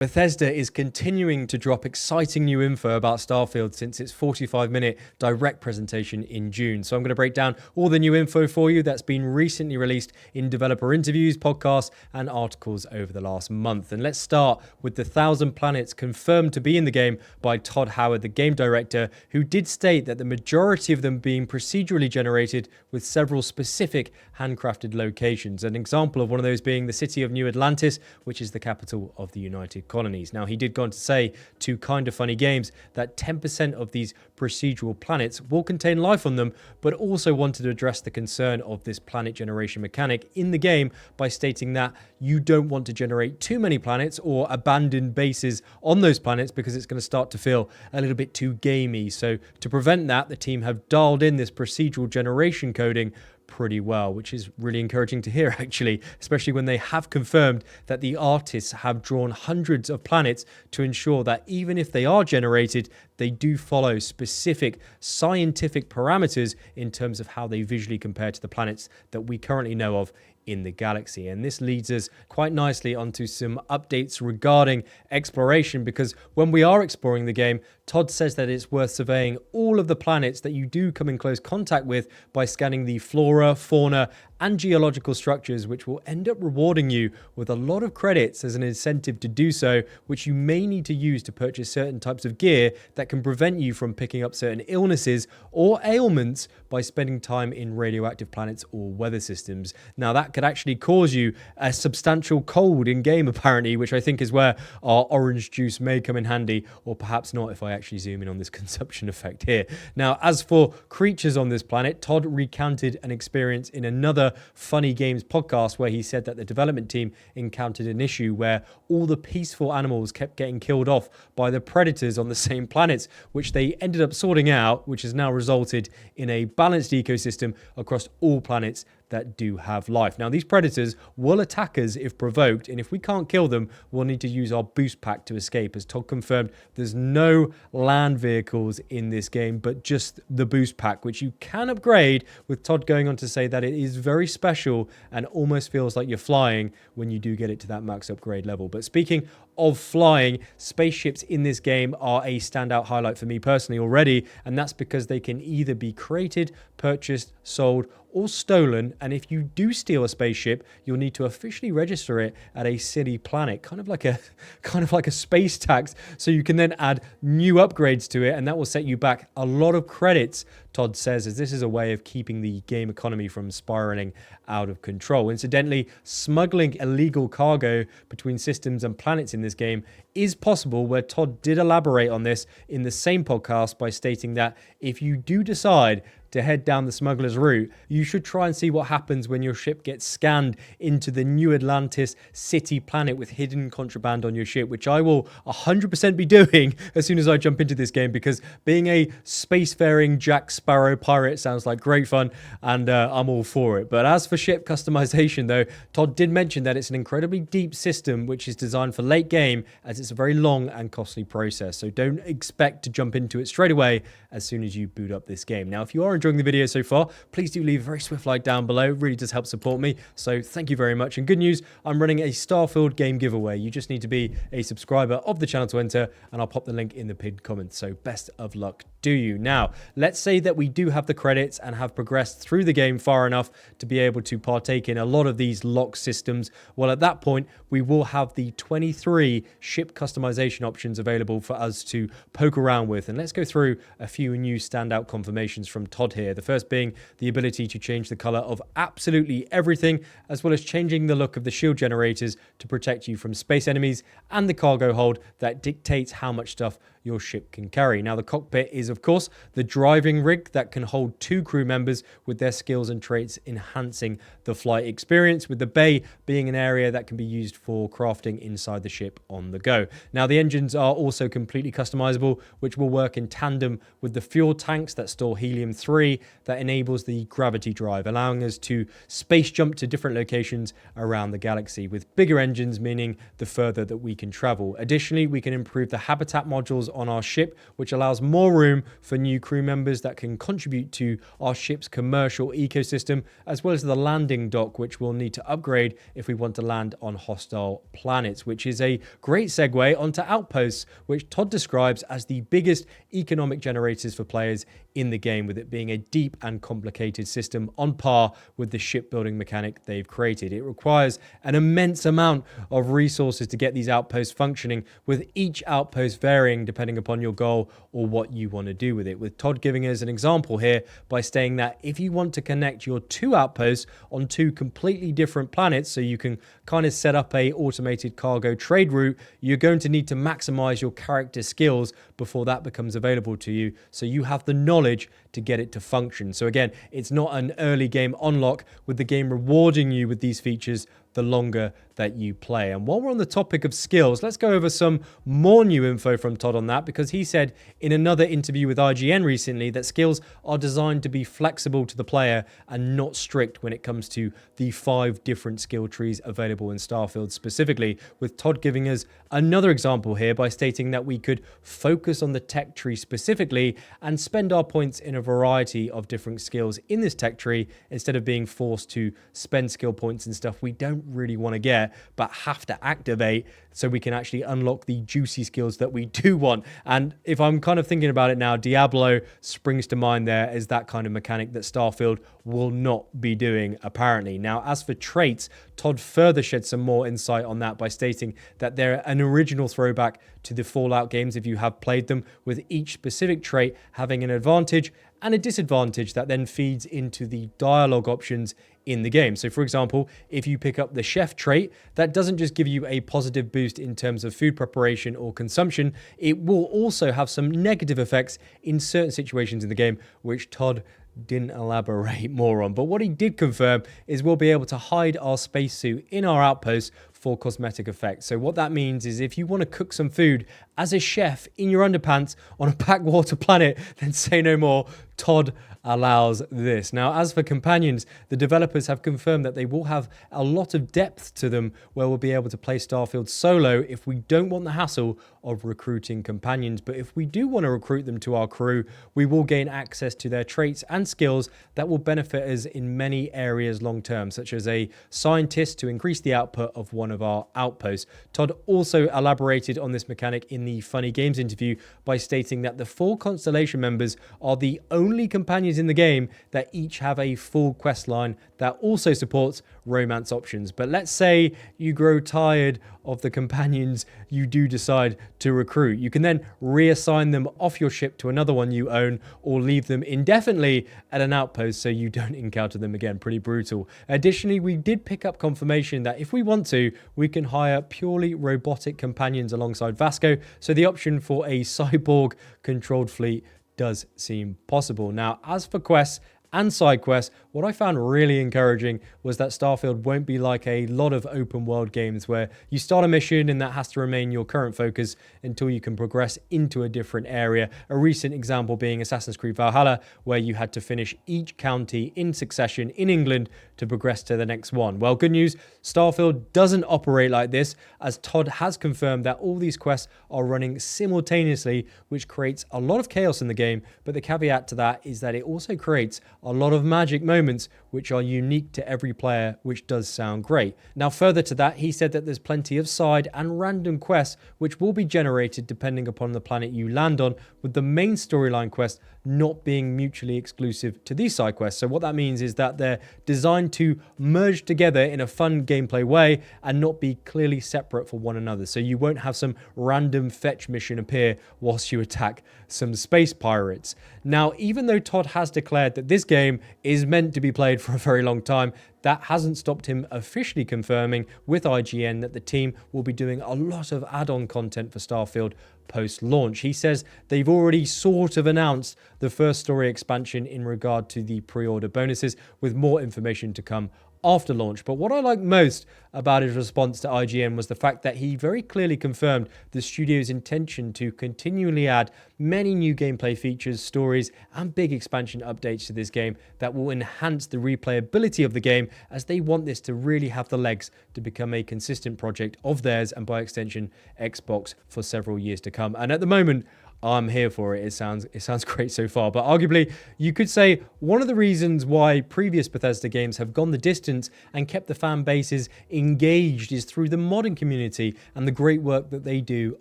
Bethesda is continuing to drop exciting new info about Starfield since its 45-minute direct presentation in June. So I'm going to break down all the new info for you that's been recently released in developer interviews, podcasts, and articles over the last month. And let's start with the 1,000 planets confirmed to be in the game by Todd Howard, the game director, who did state that the majority of them being procedurally generated with several specific handcrafted locations. An example of one of those being the city of New Atlantis, which is the capital of the United Colonies. Now, he did go on to say to Kinda Funny Games that 10% of these procedural planets will contain life on them, but also wanted to address the concern of this planet generation mechanic in the game by stating that you don't want to generate too many planets or abandoned bases on those planets because it's going to start to feel a little bit too gamey. So to prevent that, the team have dialed in this procedural generation coding pretty well, which is really encouraging to hear, actually, especially when they have confirmed that the artists have drawn hundreds of planets to ensure that even if they are generated, they do follow specific scientific parameters in terms of how they visually compare to the planets that we currently know of in the galaxy. And this leads us quite nicely onto some updates regarding exploration, because when we are exploring the game, Todd says that it's worth surveying all of the planets that you do come in close contact with by scanning the flora, fauna, and geological structures, which will end up rewarding you with a lot of credits as an incentive to do so, which you may need to use to purchase certain types of gear that can prevent you from picking up certain illnesses or ailments by spending time in radioactive planets or weather systems. Now, that could actually cause you a substantial cold in game, apparently, which I think is where our orange juice may come in handy, or perhaps not if I actually zoom in on this consumption effect here. Now, as for creatures on this planet, Todd recounted an experience in another Funny Games podcast where he said that the development team encountered an issue where all the peaceful animals kept getting killed off by the predators on the same planets, which they ended up sorting out, which has now resulted in a balanced ecosystem across all planets that do have life. Now, these predators will attack us if provoked, and if we can't kill them, we'll need to use our boost pack to escape. As Todd confirmed, there's no land vehicles in this game, but just the boost pack, which you can upgrade, with Todd going on to say that it is very special and almost feels like you're flying when you do get it to that max upgrade level. But speaking of flying, spaceships in this game are a standout highlight for me personally already, and that's because they can either be created, purchased, sold, or stolen. And if you do steal a spaceship, you'll need to officially register it at a city planet, kind of like a space tax, so you can then add new upgrades to it, and that will set you back a lot of credits, Todd says, as this is a way of keeping the game economy from spiraling out of control. Incidentally, smuggling illegal cargo between systems and planets in this game is possible, where Todd did elaborate on this in the same podcast by stating that if you do decide to head down the smuggler's route, you should try and see what happens when your ship gets scanned into the New Atlantis city planet with hidden contraband on your ship, which I will 100% be doing as soon as I jump into this game, because being a spacefaring Jack Sparrow pirate sounds like great fun, and I'm all for it. But as for ship customization, though, Todd did mention that it's an incredibly deep system which is designed for late game, as it's a very long and costly process. So don't expect to jump into it straight away as soon as you boot up this game. Now, if you are enjoying the video so far, please do leave a very swift like down below. It really does help support me, so thank you very much. And good news, I'm running a Starfield game giveaway. You just need to be a subscriber of the channel to enter, and I'll pop the link in the pinned comments. So best of luck to you. Now, let's say that we do have the credits and have progressed through the game far enough to be able to partake in a lot of these lock systems. Well, at that point, we will have the 23 ship customization options available for us to poke around with. And let's go through a few new standout confirmations from Todd here. The first being the ability to change the color of absolutely everything, as well as changing the look of the shield generators to protect you from space enemies, and the cargo hold that dictates how much stuff your ship can carry. Now, the cockpit is, of course, the driving rig that can hold 2 crew members with their skills and traits enhancing the flight experience, with the bay being an area that can be used for crafting inside the ship on the go. Now, the engines are also completely customizable, which will work in tandem with the fuel tanks that store helium-3 that enables the gravity drive, allowing us to space jump to different locations around the galaxy, with bigger engines meaning the further that we can travel. Additionally, we can improve the habitat modules on our ship, which allows more room room for new crew members that can contribute to our ship's commercial ecosystem, as well as the landing dock, which we'll need to upgrade if we want to land on hostile planets, which is a great segue onto Outposts, which Todd describes as the biggest economic generators for players in the game, with it being a deep and complicated system on par with the shipbuilding mechanic they've created. It requires an immense amount of resources to get these outposts functioning, with each outpost varying depending upon your goal or what you want to do with it. With Todd giving us an example here by saying that if you want to connect your two outposts on two completely different planets, so you can kind of set up a automated cargo trade route, you're going to need to maximize your character skills before that becomes available to you, so you have the knowledge to get it to function. So again, it's not an early game unlock, with the game rewarding you with these features the longer that you play. And while we're on the topic of skills, let's go over some more new info from Todd on that, because he said in another interview with IGN recently that skills are designed to be flexible to the player and not strict when it comes to the 5 different skill trees available in Starfield specifically, with Todd giving us another example here by stating that we could focus on the tech tree specifically and spend our points in a variety of different skills in this tech tree instead of being forced to spend skill points and stuff we don't really want to get but have to activate so we can actually unlock the juicy skills that we do want. And if I'm kind of thinking about it now, Diablo springs to mind there as that kind of mechanic that Starfield will not be doing apparently. Now, as for traits, Todd further shed some more insight on that by stating that they're an original throwback to the Fallout games if you have played them, with each specific trait having an advantage and a disadvantage that then feeds into the dialogue options in the game. So for example, if you pick up the chef trait, that doesn't just give you a positive boost in terms of food preparation or consumption, it will also have some negative effects in certain situations in the game, which Todd didn't elaborate more on. But what he did confirm is we'll be able to hide our spacesuit in our outpost for cosmetic effects. So what that means is if you want to cook some food as a chef in your underpants on a backwater planet, then say no more. Todd allows this. Now, as for companions, the developers have confirmed that they will have a lot of depth to them, where we'll be able to play Starfield solo if we don't want the hassle of recruiting companions. But if we do want to recruit them to our crew, we will gain access to their traits and skills that will benefit us in many areas long term, such as a scientist to increase the output of one of our outposts. Todd also elaborated on this mechanic in the Funny Games interview by stating that the 4 Constellation members are the only companions in the game that each have a full quest line that also supports romance options. But let's say you grow tired of the companions you do decide to recruit. You can then reassign them off your ship to another one you own, or leave them indefinitely at an outpost so you don't encounter them again. Pretty brutal. Additionally, we did pick up confirmation that if we want to, we can hire purely robotic companions alongside Vasco, so the option for a cyborg controlled fleet does seem possible. Now, as for quests and side quests, what I found really encouraging was that Starfield won't be like a lot of open world games where you start a mission and that has to remain your current focus until you can progress into a different area. A recent example being Assassin's Creed Valhalla, where you had to finish each county in succession in England to progress to the next one. Well, good news, Starfield doesn't operate like this, as Todd has confirmed that all these quests are running simultaneously, which creates a lot of chaos in the game. But the caveat to that is that it also creates a lot of magic moments which are unique to every player, which does sound great. Now, further to that, he said that there's plenty of side and random quests which will be generated depending upon the planet you land on, with the main storyline quest not being mutually exclusive to these side quests. So what that means is that they're designed to merge together in a fun gameplay way and not be clearly separate for one another. So you won't have some random fetch mission appear whilst you attack some space pirates. Now, even though Todd has declared that this game is meant to be played for a very long time, that hasn't stopped him officially confirming with IGN that the team will be doing a lot of add-on content for Starfield post-launch. He says they've already sort of announced the first story expansion in regard to the pre-order bonuses, with more information to come after launch. But what I like most about his response to IGN was the fact that he very clearly confirmed the studio's intention to continually add many new gameplay features, stories, and big expansion updates to this game that will enhance the replayability of the game, as they want this to really have the legs to become a consistent project of theirs and by extension Xbox for several years to come. And at the moment, I'm here for it. It sounds great so far. But arguably, you could say one of the reasons why previous Bethesda games have gone the distance and kept the fan bases engaged is through the modding community and the great work that they do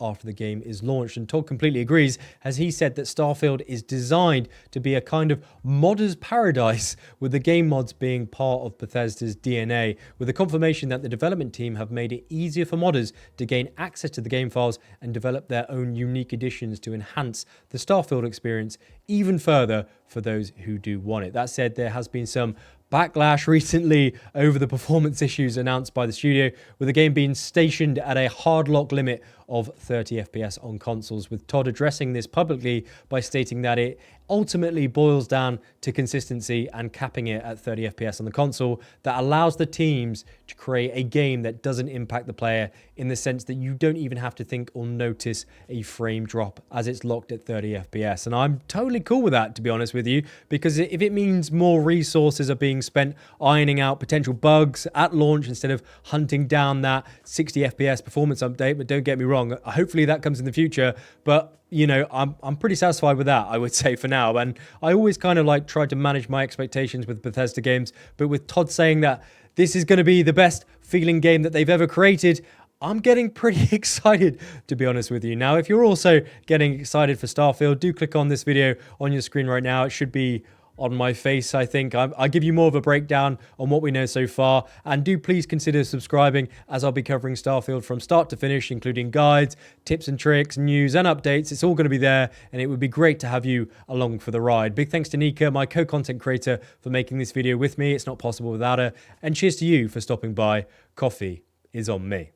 after the game is launched. And Todd completely agrees, as he said that Starfield is designed to be a kind of modder's paradise, with the game mods being part of Bethesda's DNA, with the confirmation that the development team have made it easier for modders to gain access to the game files and develop their own unique additions to enhance the Starfield experience even further for those who do want it. That said, there has been some backlash recently over the performance issues announced by the studio, with the game being stationed at a hard lock limit of 30 FPS on consoles, with Todd addressing this publicly by stating that it ultimately boils down to consistency and capping it at 30 FPS on the console that allows the teams to create a game that doesn't impact the player, in the sense that you don't even have to think or notice a frame drop as it's locked at 30 FPS. And I'm totally cool with that, to be honest with you, because if it means more resources are being spent ironing out potential bugs at launch instead of hunting down that 60 FPS performance update, but don't get me wrong, hopefully that comes in the future, but you know, I'm pretty satisfied with that, I would say, for now. And I always kind of like try to manage my expectations with Bethesda games, but with Todd saying that this is going to be the best feeling game that they've ever created, I'm getting pretty excited, to be honest with you. Now, if you're also getting excited for Starfield, do click on this video on your screen right now. It should be on my face, I think. I'll give you more of a breakdown on what we know so far. And do please consider subscribing, as I'll be covering Starfield from start to finish, including guides, tips and tricks, news and updates. It's all going to be there, and it would be great to have you along for the ride. Big thanks to Nika, my co-content creator, for making this video with me. It's not possible without her. And cheers to you for stopping by. Coffee is on me.